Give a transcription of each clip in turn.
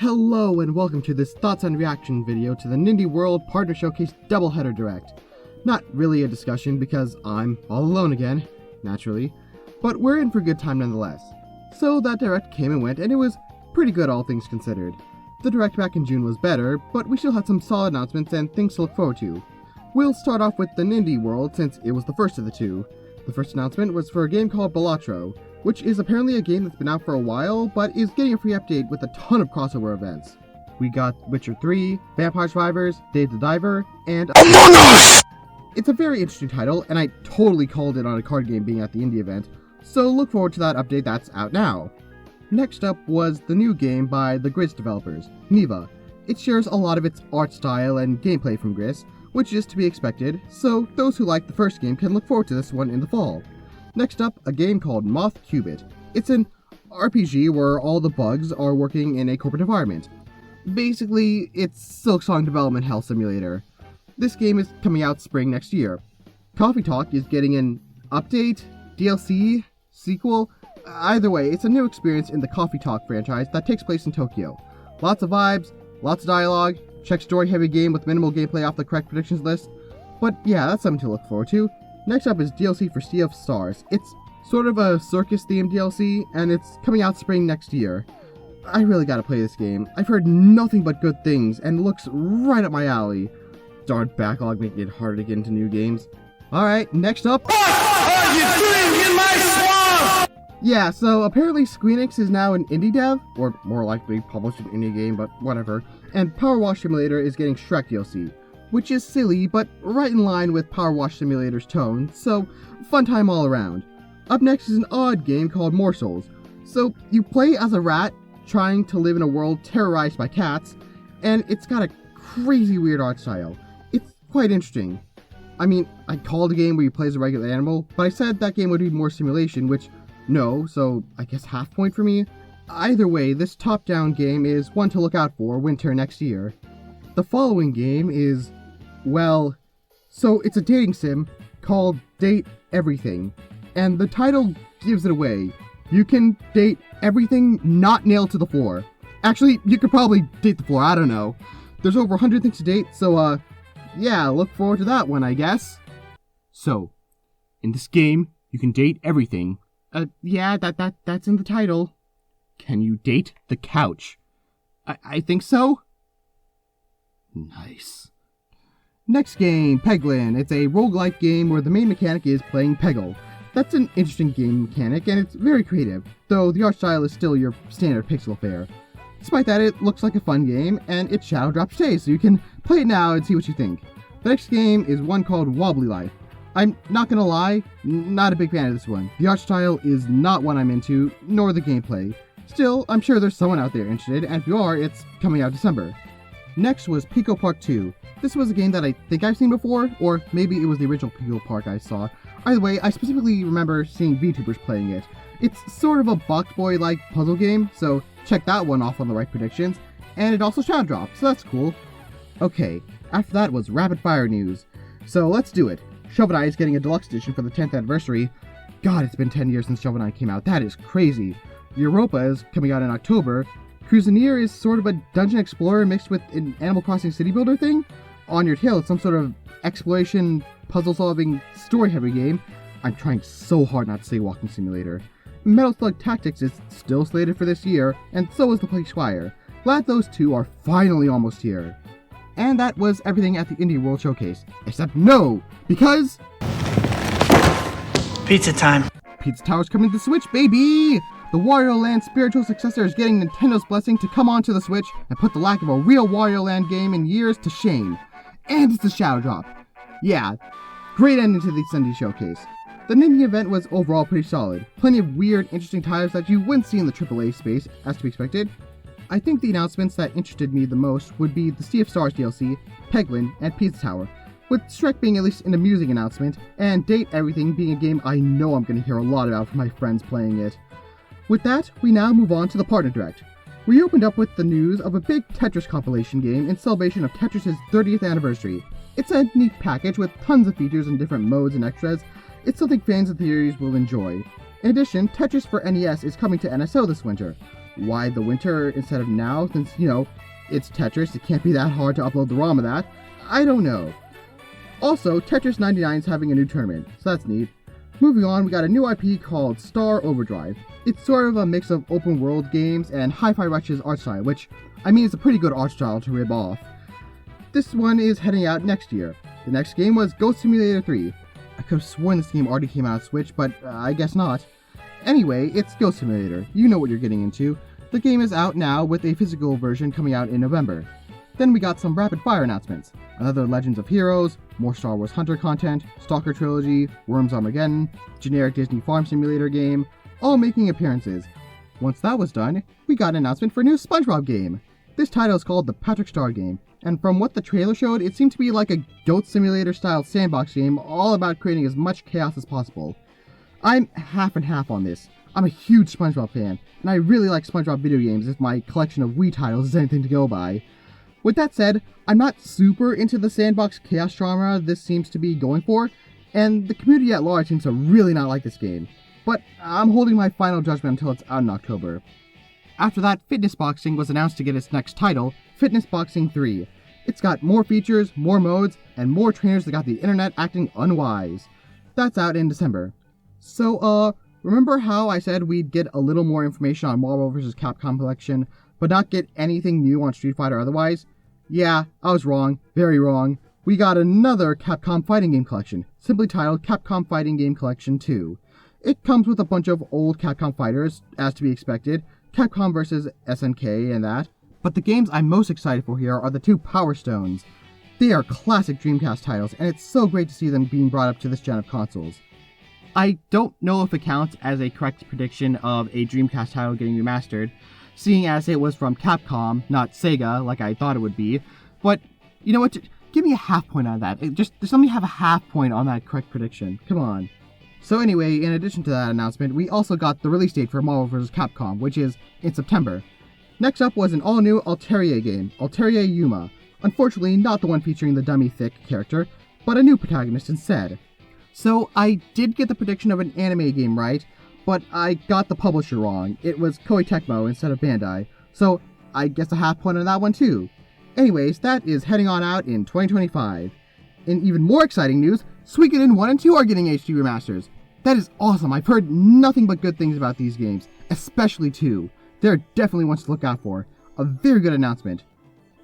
Hello and welcome to this Thoughts and Reaction video to the Nindie World Partner Showcase Doubleheader Direct. Not really a discussion because I'm all alone again, naturally, but we're in for a good time nonetheless. So that Direct came and went and it was pretty good all things considered. The Direct back in June was better, but we still had some solid announcements and things to look forward to. We'll start off with the Nindie World since it was the first of the two. The first announcement was for a game called Balatro, which is apparently a game that's been out for a while, but is getting a free update with a ton of crossover events. We got Witcher 3, Vampire Survivors, Dave the Diver, and Among Us! It's a very interesting title, and I totally called it on a card game being at the indie event, so look forward to that update that's out now. Next up was the new game by the Gris developers, Niva. It shares a lot of its art style and gameplay from Gris, which is to be expected, so those who liked the first game can look forward to this one in the fall. Next up, a game called Moth Qubit. It's an RPG where all the bugs are working in a corporate environment. Basically, it's Silksong Development Hell Simulator. This game is coming out spring next year. Coffee Talk is getting an update, DLC, sequel. Either way, it's a new experience in the Coffee Talk franchise that takes place in Tokyo. Lots of vibes, lots of dialogue, check story-heavy game with minimal gameplay off the correct predictions list. But yeah, that's something to look forward to. Next up is DLC for Sea of Stars. It's sort of a circus-themed DLC, and it's coming out spring next year. I really gotta play this game. I've heard nothing but good things, and it looks right up my alley. Darn backlog making it harder to get into new games. Alright, next up... What are you doing in my swamp? Yeah, so apparently Squeenix is now an indie dev, or more likely published an indie game, but whatever, and Power Wash Simulator is getting Shrek DLC. Which is silly, but right in line with Power Wash Simulator's tone, so fun time all around. Up next is an odd game called Morsels. So you play as a rat, trying to live in a world terrorized by cats, and it's got a crazy weird art style. It's quite interesting. I mean, I called a game where you play as a regular animal, but I said that game would be more simulation, which, no, so I guess half point for me. Either way, this top-down game is one to look out for winter next year. The following game is... well, so it's a dating sim called Date Everything, and the title gives it away. You can date everything not nailed to the floor. Actually, you could probably date the floor, I don't know. There's over 100 things to date, so yeah, look forward to that one, I guess. So, in this game, you can date everything. Yeah, that's in the title. Can you date the couch? I think so. Nice. Next game, Peglin. It's a roguelike game where the main mechanic is playing Peggle. That's an interesting game mechanic, and it's very creative, though the art style is still your standard pixel affair. Despite that, it looks like a fun game, and it's shadow drop today, so you can play it now and see what you think. The next game is one called Wobbly Life. I'm not gonna lie, not a big fan of this one. The art style is not one I'm into, nor the gameplay. Still, I'm sure there's someone out there interested, and if you are, it's coming out December. Next was Pico Park 2. This was a game that I think I've seen before, or maybe it was the original Pico Park I saw. Either way, I specifically remember seeing VTubers playing it. It's sort of a Box Boy-like puzzle game, so check that one off on the right predictions, and it also shadow dropped, so that's cool. Okay, after that was Rapid Fire news. So let's do it. Shovel Knight is getting a deluxe edition for the 10th anniversary. God, it's been 10 years since Shovel Knight came out, that is crazy. Europa is coming out in October. Cruiseneer is sort of a dungeon explorer mixed with an Animal Crossing city builder thing. On Your Tail, it's some sort of exploration, puzzle-solving, story-heavy game. I'm trying so hard not to say walking simulator. Metal Slug Tactics is still slated for this year, and so is The Plague Squire. Glad those two are finally almost here. And that was everything at the Indie World Showcase. Except no! Because... pizza time. Pizza Tower's coming to the Switch, baby! The Wario Land spiritual successor is getting Nintendo's blessing to come onto the Switch and put the lack of a real Wario Land game in years to shame. And it's a shadow drop. Yeah, great ending to the Sunday showcase. The Nindie event was overall pretty solid. Plenty of weird, interesting titles that you wouldn't see in the AAA space, as to be expected. I think the announcements that interested me the most would be the Sea of Stars DLC, Peglin, and Pizza Tower, with Shrek being at least an amusing announcement, and Date Everything being a game I know I'm going to hear a lot about from my friends playing it. With that, we now move on to the Partner Direct. We opened up with the news of a big Tetris compilation game in celebration of Tetris' 30th anniversary. It's a neat package with tons of features and different modes and extras. It's something fans of the series will enjoy. In addition, Tetris for NES is coming to NSO this winter. Why the winter instead of now, since, it's Tetris, it can't be that hard to upload the ROM of that. I don't know. Also, Tetris 99 is having a new tournament, so that's neat. Moving on, we got a new IP called Star Overdrive. It's sort of a mix of open world games and Hi-Fi Rush's art style, which, it's a pretty good art style to rip off. This one is heading out next year. The next game was Ghost Simulator 3. I could have sworn this game already came out on Switch, but I guess not. Anyway, it's Ghost Simulator. You know what you're getting into. The game is out now with a physical version coming out in November. Then we got some rapid fire announcements. Another Legends of Heroes, more Star Wars Hunter content, Stalker Trilogy, Worms Armageddon, generic Disney Farm Simulator game, all making appearances. Once that was done, we got an announcement for a new SpongeBob game. This title is called the Patrick Star Game, and from what the trailer showed, it seemed to be like a Goat Simulator style sandbox game all about creating as much chaos as possible. I'm half and half on this. I'm a huge SpongeBob fan, and I really like SpongeBob video games if my collection of Wii titles is anything to go by. With that said, I'm not super into the sandbox chaos genre this seems to be going for, and the community at large seems to really not like this game. But I'm holding my final judgment until it's out in October. After that, Fitness Boxing was announced to get its next title, Fitness Boxing 3. It's got more features, more modes, and more trainers that got the internet acting unwise. That's out in December. So, remember how I said we'd get a little more information on Marvel vs. Capcom Collection, but not get anything new on Street Fighter otherwise? Yeah, I was wrong. Very wrong. We got another Capcom Fighting Game Collection, simply titled Capcom Fighting Game Collection 2. It comes with a bunch of old Capcom fighters, as to be expected, Capcom vs. SNK and that. But the games I'm most excited for here are the two Power Stones. They are classic Dreamcast titles, and it's so great to see them being brought up to this gen of consoles. I don't know if it counts as a correct prediction of a Dreamcast title getting remastered, seeing as it was from Capcom, not Sega, like I thought it would be. But, you know what, give me a half point on that. Just let me have a half point on that correct prediction. Come on. So anyway, in addition to that announcement, we also got the release date for Marvel vs. Capcom, which is in September. Next up was an all-new Altaria game, Altaria Yuma. Unfortunately, not the one featuring the dummy Thick character, but a new protagonist instead. So I did get the prediction of an anime game right, but I got the publisher wrong. It was Koei Tecmo instead of Bandai, so I guess a half point on that one too. Anyways, that is heading on out in 2025. In even more exciting news, Suikoden 1 and 2 are getting HD remasters. That is awesome. I've heard nothing but good things about these games, especially 2. They're definitely ones to look out for. A very good announcement.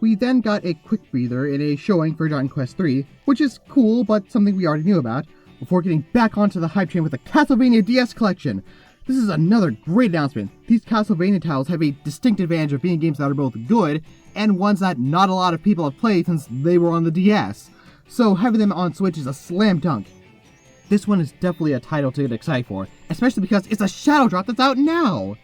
We then got a quick breather in a showing for Dragon Quest 3, which is cool, but something we already knew about, before getting back onto the hype train with the Castlevania DS collection. This is another great announcement. These Castlevania titles have a distinct advantage of being games that are both good, and ones that not a lot of people have played since they were on the DS. So having them on Switch is a slam dunk. This one is definitely a title to get excited for, especially because it's a shadow drop that's out now!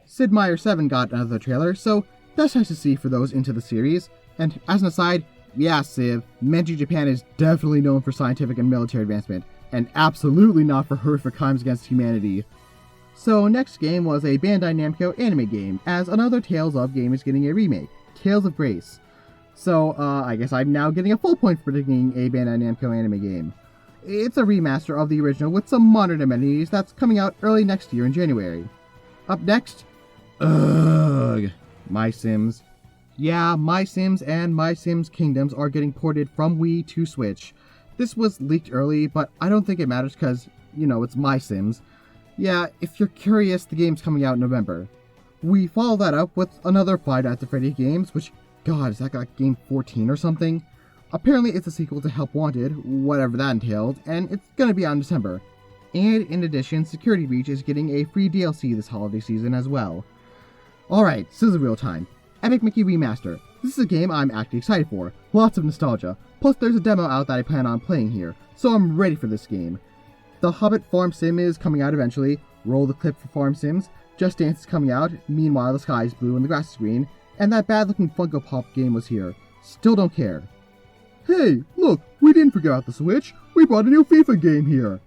Sid Meier 7 got another trailer, so that's nice to see for those into the series. And as an aside, yeah, Civ, Meiji Japan is definitely known for scientific and military advancement, and absolutely not for horrific crimes against humanity. So next game was a Bandai Namco anime game, as another Tales of game is getting a remake, Tales of Grace. So, I guess I'm now getting a full point for predicting a Bandai Namco anime game. It's a remaster of the original with some modern amenities that's coming out early next year in January. Up next, My Sims. Yeah, My Sims and My Sims Kingdoms are getting ported from Wii to Switch. This was leaked early, but I don't think it matters because, it's My Sims. Yeah, if you're curious, the game's coming out in November. We follow that up with another Five Nights at Freddy's games, which, God, is that like game 14 or something? Apparently it's a sequel to Help Wanted, whatever that entailed, and it's gonna be out in December. And in addition, Security Breach is getting a free DLC this holiday season as well. Alright, this is real time. Epic Mickey Remaster. This is a game I'm actually excited for. Lots of nostalgia. Plus there's a demo out that I plan on playing here, so I'm ready for this game. The Hobbit Farm Sim is coming out eventually. Roll the clip for Farm Sims. Just Dance is coming out. Meanwhile, the sky is blue and the grass is green. And that bad-looking Funko Pop game was here. Still don't care. Hey, look, we didn't forget about the Switch. We brought a new FIFA game here.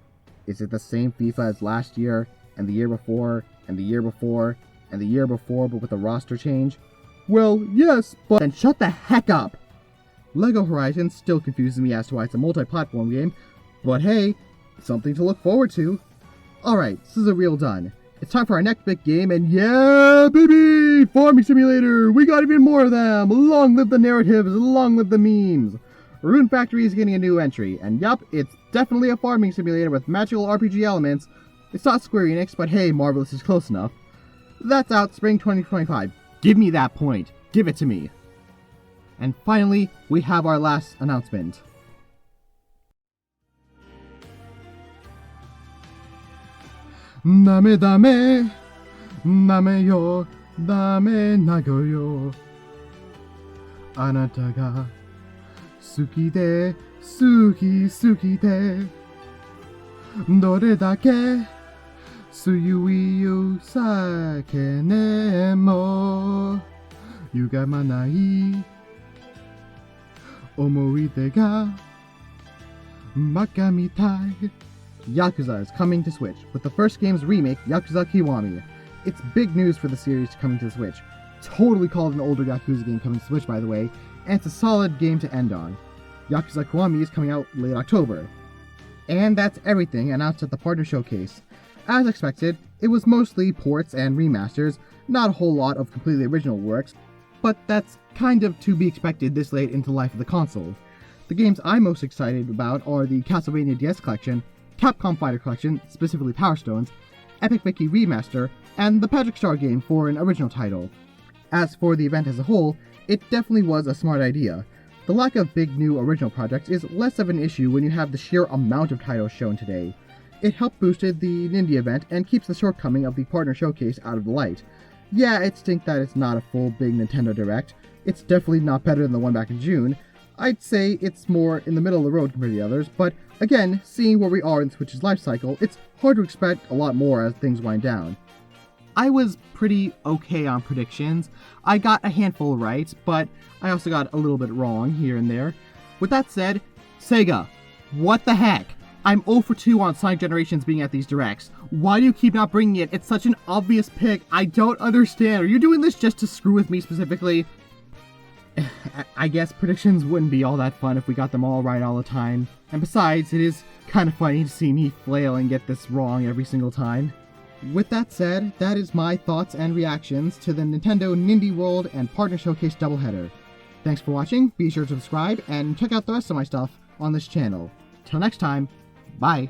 Is it the same FIFA as last year, and the year before, and the year before, and the year before, but with a roster change? Well, yes, but... Then shut the heck up! LEGO Horizon still confuses me as to why it's a multi-platform game, but hey, something to look forward to. Alright, this is a real done. It's time for our next big game, and yeah, baby! Farming Simulator! We got even more of them! Long live the narratives, long live the memes! Rune Factory is getting a new entry, and yup, it's definitely a farming simulator with magical RPG elements. It's not Square Enix, but hey, Marvelous is close enough. That's out spring 2025. Give me that point. Give it to me. And finally, we have our last announcement. Dame dame, dame yo, dame nago yo. Anata ga suki de, suki de. Dore dake suyui yo sake ne mo yugamanai omoide ga baka mitai. Yakuza is coming to Switch, with the first game's remake, Yakuza Kiwami. It's big news for the series coming to the Switch. Totally called an older Yakuza game coming to Switch, by the way, and it's a solid game to end on. Yakuza Kiwami is coming out late October. And that's everything announced at the Partner Showcase. As expected, it was mostly ports and remasters, not a whole lot of completely original works, but that's kind of to be expected this late into the life of the console. The games I'm most excited about are the Castlevania DS Collection, Capcom Fighter Collection, specifically Power Stones, Epic Mickey Remaster, and the Patrick Star game for an original title. As for the event as a whole, it definitely was a smart idea. The lack of big new original projects is less of an issue when you have the sheer amount of titles shown today. It helped boosted the Nindie event and keeps the shortcoming of the Partner Showcase out of the light. Yeah, it stinks that it's not a full big Nintendo Direct. It's definitely not better than the one back in June. I'd say it's more in the middle of the road compared to the others, but again, seeing where we are in Switch's life cycle, it's hard to expect a lot more as things wind down. I was pretty okay on predictions. I got a handful right, but I also got a little bit wrong here and there. With that said, Sega, what the heck? I'm 0 for 2 on Sonic Generations being at these directs. Why do you keep not bringing it? It's such an obvious pick. I don't understand. Are you doing this just to screw with me specifically? I guess predictions wouldn't be all that fun if we got them all right all the time. And besides, it is kind of funny to see me flail and get this wrong every single time. With that said, that is my thoughts and reactions to the Nintendo Nindie World and Partner Showcase doubleheader. Thanks for watching, be sure to subscribe, and check out the rest of my stuff on this channel. Till next time, bye!